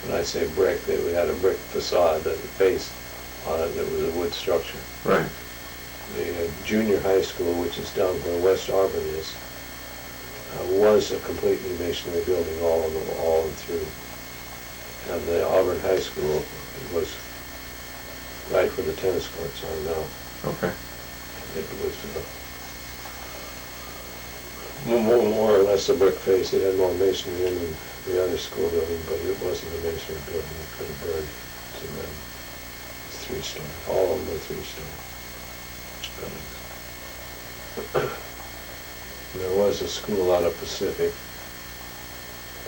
When I say brick, we had a brick facade, that face on it, that was a wood structure. Right. The junior high school, which is down where West Auburn is, was a completely masonry building all and through. And the Auburn High School was right where the tennis courts are now. Okay. It was more or less a brick face. It had more masonry in than the other school building, but it wasn't a masonry building. It could have burned to them. It's 3-story. All of them were 3-story buildings. There was a school out of Pacific.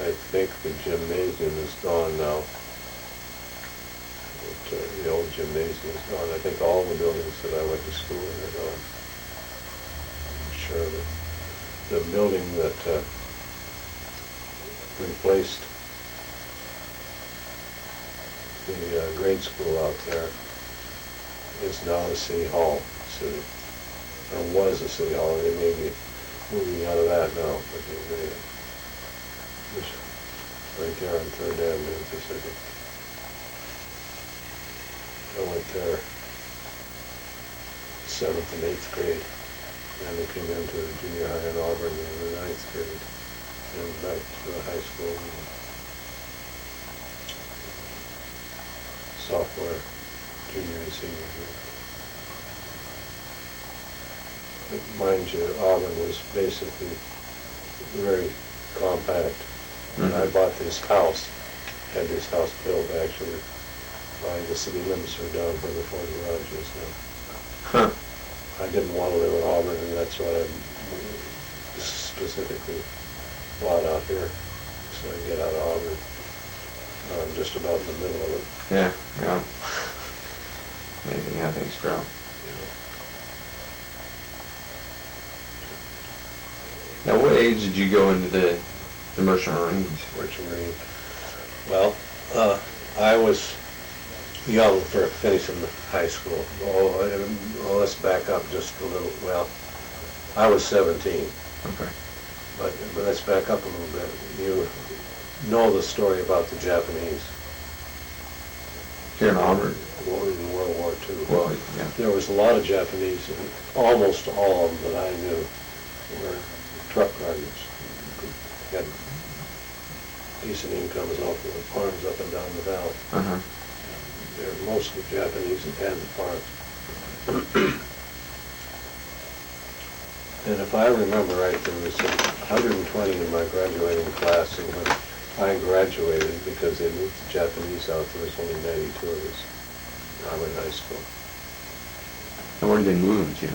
I think the gymnasium is gone now. The old gymnasium is gone. I think all the buildings that I went to school in are gone. I'm sure that the building that replaced the grade school out there is now the city hall, or was a city hall. They may be moving out of that now, but they was right there on 3rd Avenue in Pacific. I went there 7th and 8th grade, and they came into the junior high in Auburn in the 9th grade, and back to the high school in sophomore, junior, and senior year. But mind you, Auburn was basically very compact. Mm-hmm. And I bought this house, had this house built actually by the city limits or down where the Ford Garage is now. Huh. I didn't want to live in Auburn, and that's why I specifically bought out here, so I can get out of Auburn. I'm just about in the middle of it. Yeah, yeah. Amazing how things grow. Now, what age did you go into the Merchant Marines? Merchant Marine. Well, I was young for finishing high school. Oh, let's back up just a little. Well, I was 17. Okay. But let's back up a little bit. You know the story about the Japanese. Here in Auburn? In World War II. Well, yeah. There was a lot of Japanese, and almost all of them that I knew were truck drivers. Had decent incomes off of the farms up and down the valley. Uh-huh. They're mostly Japanese and had the farms. And if I remember right, there was 120 in my graduating class, and when I graduated, because they moved the Japanese out, there was only 92 of us. I went to high school. And where did they move them to?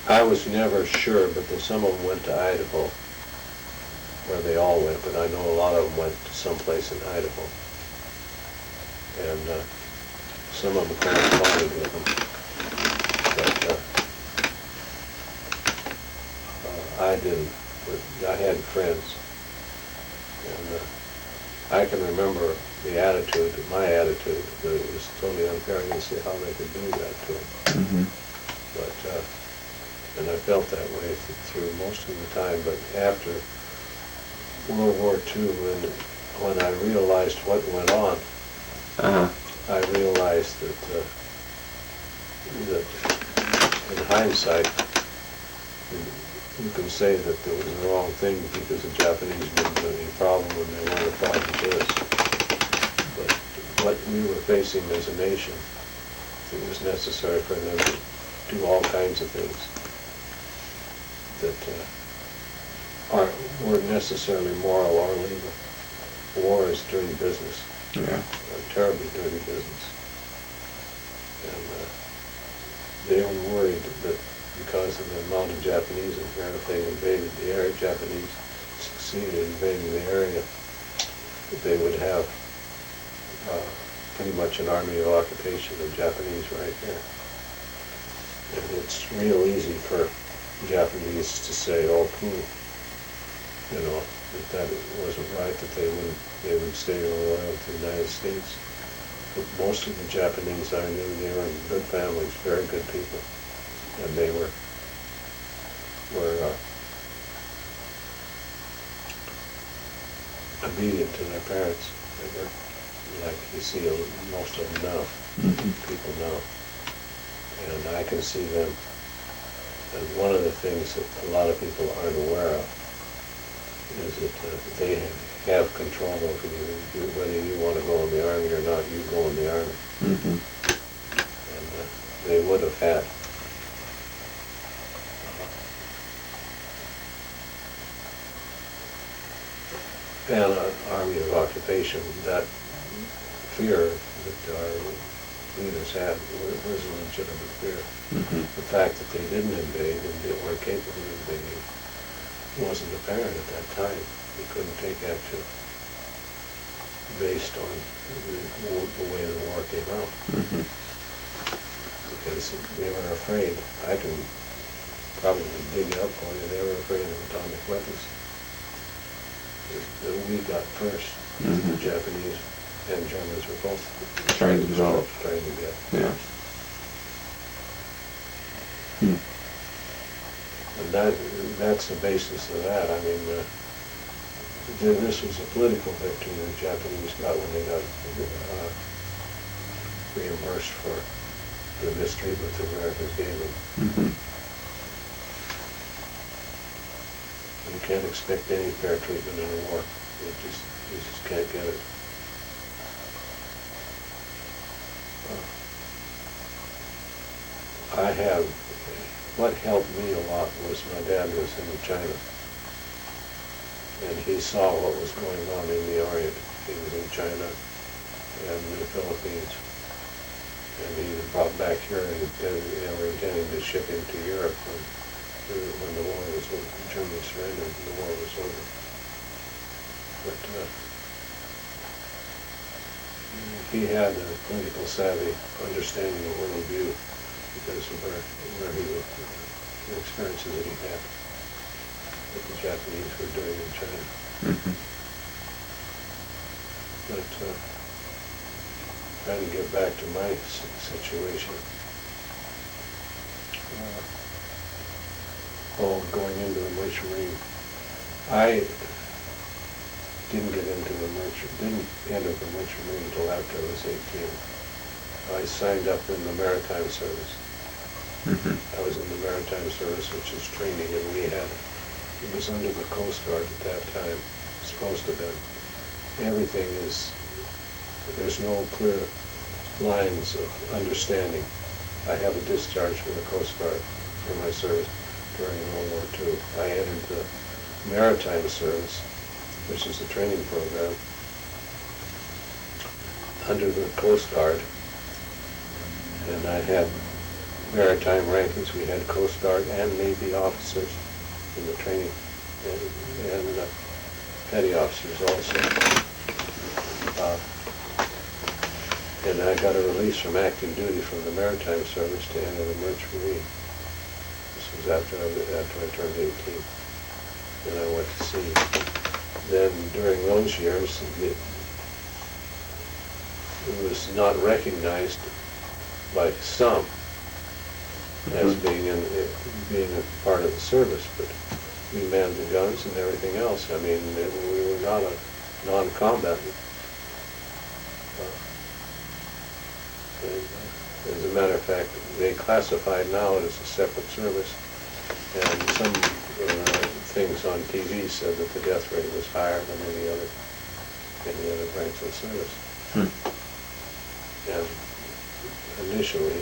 I was never sure, but then some of them went to Idaho, where they all went, but I know a lot of them went to someplace in Idaho. And some of them corresponded with them. But I didn't. I had friends. And I can remember the attitude, my attitude, that it was totally unfair. I didn't see how they could do that to them. Mm-hmm. But, and I felt that way through most of the time, but after World War II, when I realized what went on, I realized that in hindsight, you can say that there was the wrong thing because the Japanese didn't have any problem when they wanted to fight with us. But what we were facing as a nation, it was necessary for them to do all kinds of things that weren't necessarily moral or legal. War is dirty business. Yeah. Terribly dirty business. And they were worried that because of the amount of Japanese in here, if they invaded the area, Japanese succeeded in invading the area, that they would have pretty much an army of occupation of Japanese right here. And it's real easy for Japanese to say, oh, poo, you know, that wasn't right, that they would stay loyal to the United States. But most of the Japanese I knew, they were good families, very good people, and they were obedient to their parents. They were like you see most of them now, people now. And I can see them. And one of the things that a lot of people aren't aware of is that they have control over you. Whether you want to go in the Army or not, you go in the Army. And they would have had. And an Army of Occupation, that fear that our leaders had was a legitimate fear. The fact that they didn't invade and weren't capable of invading wasn't apparent at that time. We couldn't take action based on the way the war came out. Because they were afraid. I can probably dig it up for you. They were afraid of atomic weapons. That we got first. The Japanese and Germans were both trying to develop. Trying to get. Yeah. And that's the basis of that. I mean, this was a political victory the Japanese got when they got reimbursed for the mistreatment the Americans gave them. You can't expect any fair treatment in a war. You just can't get it. What helped me a lot was my dad was in China. And he saw what was going on in the Orient. He was in China and the Philippines. And he was brought back here and they were intending to ship him to Europe when the war was over. Germany surrendered and the war was over. But he had a political savvy, understanding of worldview because of where he was, the experiences that he had, what the Japanese were doing in China. But trying to get back to my situation, going into the Merchant Marine, I didn't enter the Merchant Marine until after I was 18. I signed up in the Maritime Service. I was in the Maritime Service, which is training, and it was under the Coast Guard at that time, supposed to have been. Everything there's no clear lines of understanding. I have a discharge from the Coast Guard for my service during World War II. I entered the Maritime Service, which is a training program, under the Coast Guard, and I had maritime rankings. We had Coast Guard and Navy officers in the training, and petty officers also. And I got a release from active duty from the Maritime Service to enter the Merchant Marine. This was after I turned 18. And I went to sea. Then during those years, it was not recognized by some as being a part of the service, but we manned the guns and everything else. I mean, we were not a non-combatant. As a matter of fact, they classified now as a separate service, and some things on TV said that the death rate was higher than any other branch of the service. And initially,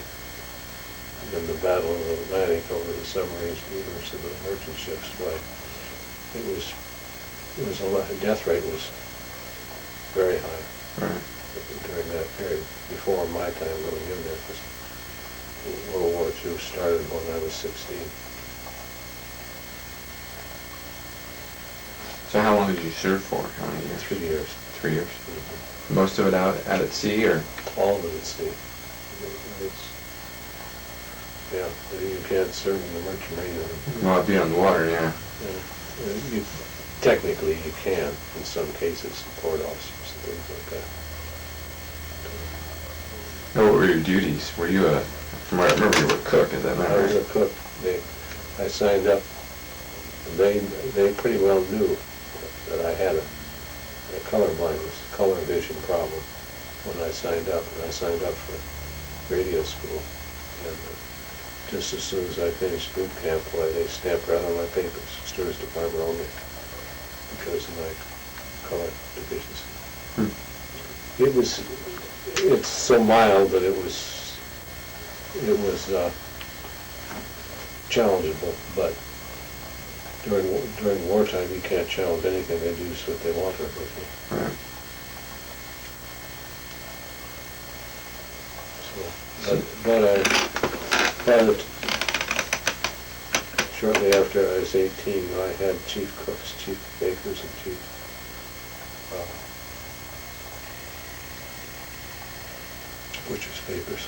in the Battle of the Atlantic over the submarines, movers of the merchant ships, the death rate was very high. Right. During that period, before my time going in there, because World War II started when I was 16. So how long did you serve for? How many years? 3 years. 3 years. Most of it out at sea, or? All of it at sea. You can't serve in the Merchant Marine. Well, it'd be on the water, yeah. Technically, you can, in some cases, port officers and things like that. What were your duties? Were you from what I remember, you were a cook, is that right? I was a cook. I signed up. They pretty well knew that I had colorblind, was a color vision problem when I signed up. And I signed up for radio school. And just as soon as I finished boot camp, why, they stamped right on my papers, Steward's Department only, because of my color deficiency. It's so mild that it was challengeable, but during wartime, you can't challenge anything. They do what they want with you. Right. Shortly after I was 18, I had chief cooks, chief bakers, and chief butcher's papers.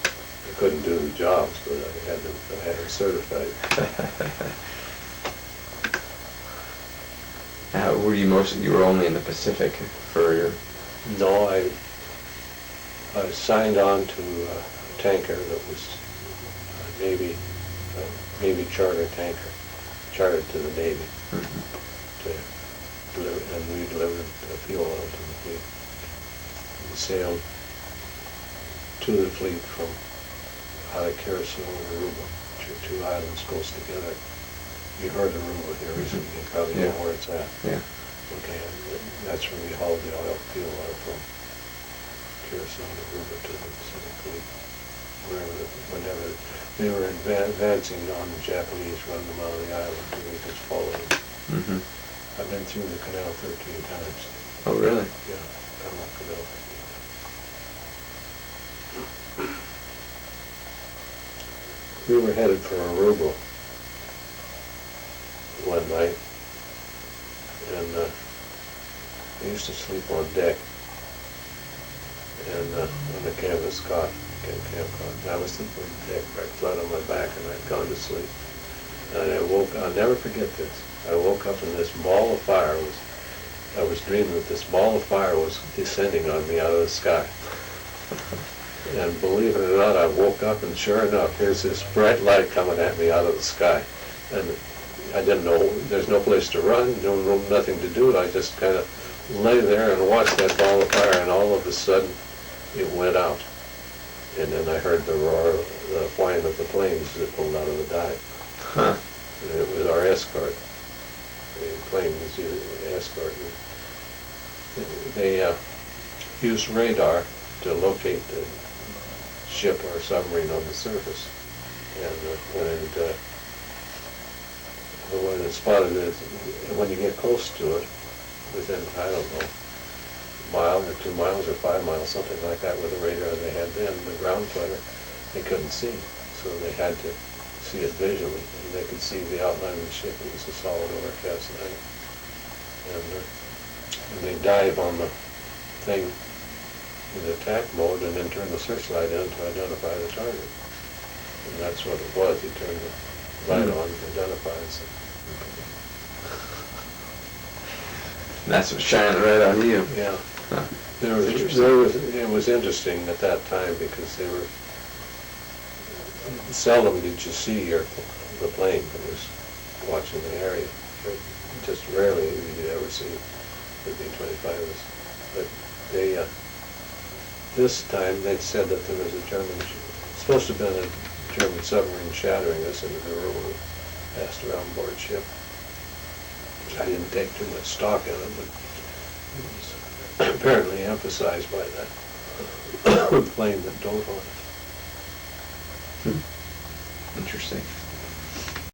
I couldn't do the jobs, but I had them certified. You were only in the Pacific for your... No, I signed on to a tanker that was a Navy charter tanker, chartered to the Navy, to deliver, and we delivered fuel out to the fleet. We sailed to the fleet from out of Curacao and Aruba, which are two islands close together. You heard Aruba here recently, you probably know where it's at. Yeah. Okay, and that's where we hauled the fuel out from Curacao and Aruba to the Pacific Fleet. Whenever they were advancing on the Japanese, run them out of the island, and we just followed them. I've been through the canal 13 times. Oh, really? Yeah, Panama Canal. We were headed for Aruba one night, and I used to sleep on deck, and on the canvas cot, camp cot. And I was sleeping on deck, right flat on my back, and I'd gone to sleep. And I'll never forget this. I woke up and this ball of fire I was dreaming that this ball of fire was descending on me out of the sky. And believe it or not, I woke up and sure enough, here's this bright light coming at me out of the sky. And I didn't know, there's no place to run, nothing to do. I just kind of lay there and watched that ball of fire, and all of a sudden it went out. And then I heard the roar, the whine of the planes that pulled out of the dive. And it was our escort. The plane was the escort. They used radar to locate the ship or submarine on the surface. And when it spotted it, when you get close to it, within, I don't know, a mile or 2 miles or 5 miles, something like that, with the radar they had then, the ground fighter, they couldn't see. So they had to see it visually, and they could see the outline of the ship. It was a solid overcast night. And they dive on the thing in attack mode and then turn the searchlight on to identify the target. And that's what it was. He turned the light on to identify us. And that's what's shining right on you. Yeah. Huh. It was interesting at that time because they were, seldom did you see the plane that was watching the area. Just rarely did you ever see the B-25s. But they, this time they'd said that there was a German, supposed to have been a German submarine shattering us into the river we passed around board ship. I didn't take too much stock in it, but it was apparently emphasized by that plane that dove on it. Interesting.